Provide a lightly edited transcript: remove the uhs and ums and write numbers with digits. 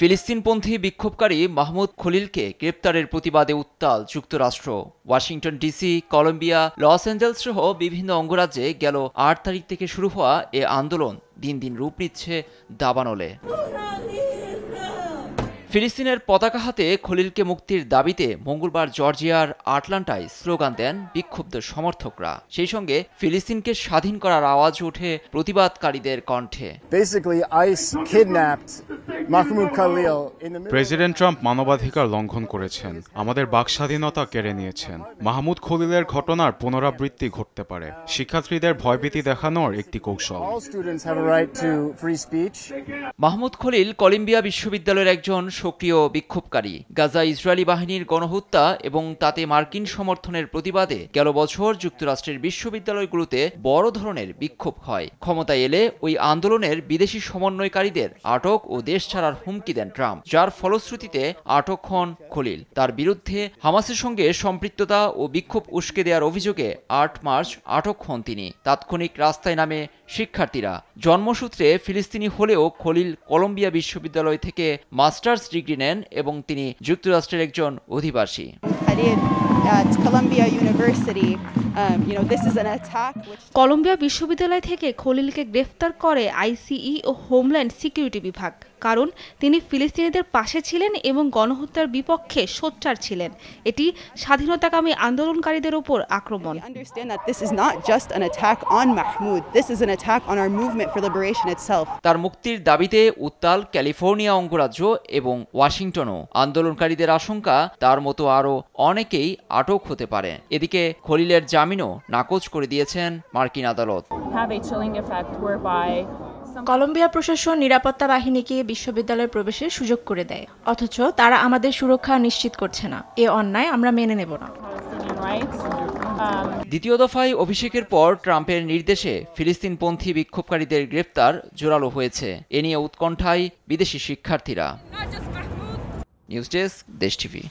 ফিলিস্তিনপন্থী বিক্ষোভকারী মাহমুদ খলিলকে গ্রেপ্তারের প্রতিবাদে উত্তাল যুক্তরাষ্ট্র। Washington DC, Columbia, Los Angeles সহ বিভিন্ন অঙ্গরাজ্যে গেল ৮ তারিখ থেকে শুরু হওয়া এ আন্দোলন দিন দিন রূপ নিচ্ছে দাবানলে। ফিলিস্তিনের পতাকা হাতে খলিলকে মুক্তির দাবিতে মঙ্গলবার জর্জিয়ার আটলান্টায় স্লোগান দেন বিক্ষুব্ধ সমর্থকরা। সেই সঙ্গে ফিলিস্তিনকে স্বাধীন করার আওয়াজ ওঠে প্রতিবাদকারীদের কণ্ঠে। প্রেসিডেন্ট ট্রাম্প মানবাধিকার লঙ্ঘন করেছেন, আমাদের বাক স্বাধীনতা কেড়ে নিয়েছেন। মাহমুদ খলিলের ঘটনার পুনরাবৃত্তি ঘটতে পারে, শিক্ষার্থীদের ভয়ভীতি দেখানোর একটি কৌশল। মাহমুদ খলিল কলম্বিয়া বিশ্ববিদ্যালয়ের একজন সক্রিয় বিক্ষোভকারী। গাজা ইসরায়েলি বাহিনীর গণহত্যা এবং তাতে মার্কিন সমর্থনের প্রতিবাদে গেল বছর যুক্তরাষ্ট্রের বিশ্ববিদ্যালয়গুলোতে বড় ধরনের বিক্ষোভ হয়। ক্ষমতায় এলে ওই আন্দোলনের বিদেশি সমন্বয়কারীদের আটক ও দেশ ছাড়ার হুমকি দেন ট্রাম্প, যার ফলশ্রুতিতে আটক হন খলিল। তার বিরুদ্ধে হামাসের সঙ্গে সম্পৃক্ততা ও বিক্ষোভ উস্কে দেওয়ার অভিযোগে ৮ মার্চ আটক হন তিনি। তাৎক্ষণিক রাস্তায় নামে শিক্ষার্থীরা। জন্মসূত্রে ফিলিস্তিনি হলেও খলিল কলম্বিয়া বিশ্ববিদ্যালয় থেকে মাস্টার্স ডিগ্রি নেন এবং তিনি যুক্তরাষ্ট্রের একজন অধিবাসী। কলম্বিয়া বিশ্ববিদ্যালয় থেকে খলিলকে গ্রেফতার করে আইসিই ও হোমল্যান্ড সিকিউরিটি বিভাগ, কারণ তিনি ফিলিস্তিনিদের পাশে ছিলেন এবং গণহত্যার বিপক্ষে সোচ্চার ছিলেন। এটি স্বাধীনতাকামী আন্দোলনকারীদের উপর আক্রমণ। তার মুক্তির দাবিতে উত্তাল ক্যালিফোর্নিয়া অঙ্গরাজ্য এবং ওয়াশিংটনও। আন্দোলনকারীদের আশঙ্কা তার মতো আরও অনেকেই আটক হতে পারে। এদিকে খলিলের জামিনও নাকচ করে দিয়েছেন মার্কিন আদালত। কলম্বিয়া প্রশাসন নিরাপত্তা বাহিনীকে বিশ্ববিদ্যালয়ে প্রবেশের সুযোগ করে দেয়, অথচ তারা আমাদের সুরক্ষা নিশ্চিত করছে না। এ অন্যায় আমরা মেনে নেব না। দ্বিতীয় দফায় অভিষেকের পর ট্রাম্পের নির্দেশে ফিলিস্তিনপন্থী বিক্ষোভকারীদের গ্রেফতার জোরালো হয়েছে। এ নিয়ে উৎকণ্ঠায় বিদেশি শিক্ষার্থীরা। নিউজ ডেস্ক, দেশ টিভি।